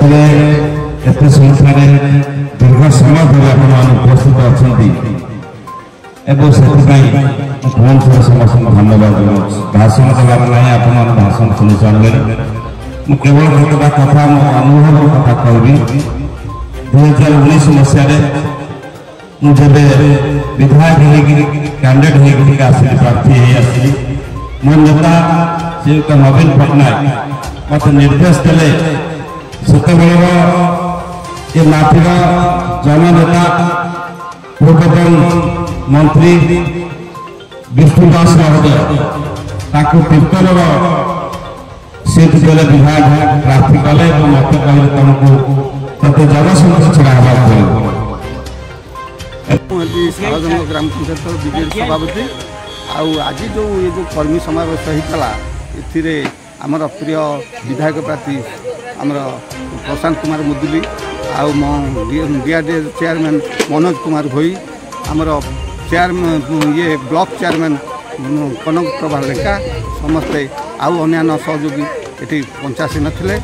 एत संख्यार दीर्घ समय धरे आप उपस्थित अच्छा पुणी थोड़ा समस्त धन्यवाद जनाऊँ भाषण देवार ना आप भाषण शुणी सारे मुझे केवल गोटे कथा मो अनुभव कथा कहबी 2019 मसीह मुझे विधायक कैंडिडेट होकर आसिली प्रार्थी आसिली मो नेता श्रीयुक्त नवीन पट्टनायक मत निर्देश देले ये माफीर जननेता पूर्वतन मंत्री विष्णु दास महोदय तीर्थन सीट देले विधायक प्रार्थी कले मत कहले तुमको तते जनसंख्या छड़ा ग्राम पंचायत बीजेपी सभापति आज जो ये जो कर्मी समावेश होता आमर प्रिय विधायक प्रार्थी आमर प्रशांत कुमार मुदुली डीआरडीए चेयरमैन मनोज कुमार भोई आमर चेयरमैन ये ब्लॉक चेयरमैन कनक प्रभा लेखा समस्ते अन्य सहयोगी ये पंचासी नथिले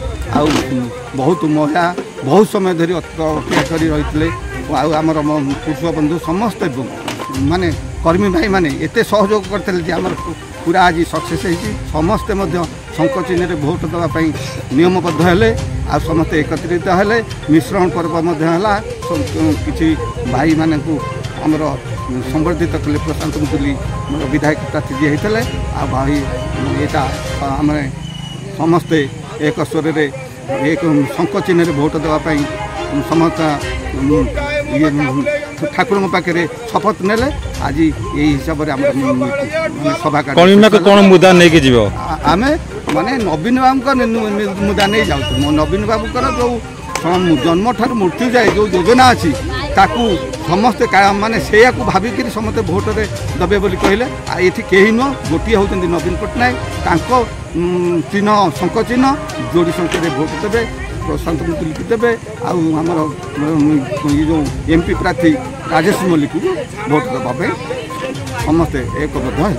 बहुत महिला बहुत समय धरी अपेक्षा कर रही आमर पुरुष बंधु समस्ते माने कर्मी भाई माने एते सहयोग करते आमर पूरा आज सक्सेस समस्ते शंख चिन्ह भोट देवाई नियमबद्ध हेले आ समस्ते एकत्रित हेले मिश्रण पर्व किसी भाई मान आमर संबर्धित कले प्रशांत मुदुली विधायक प्रार्थी जी होते आ भाई यहाँ आम समस्ते एक स्वर एक शंख चिन्ह भोट देवाई समस्त ये ठाकुर पाखे शपथ नेले आज यही हिसाब से सभा कौन मुद्दा नहीं जीव आम माने नवीन बाबू मुद्दा नहीं जाऊँ नवीन बाबूर जो जन्म ठार मृत्यु जाए जो योजना अच्छी ताकू समस्ते माने से भाविक समस्ते भोट रे दबे बोली कहले ये कहीं नुह गोटे होती नवीन पट्टनायक चिन्ह शंख चिन्ह जोड़ी संख्या भोट देवे प्रशांत मुदुली की देवे आमर ये जो एमपी प्रार्थी राजेश मल्लिक को भोट देवाई समस्ते एकबद्ध है।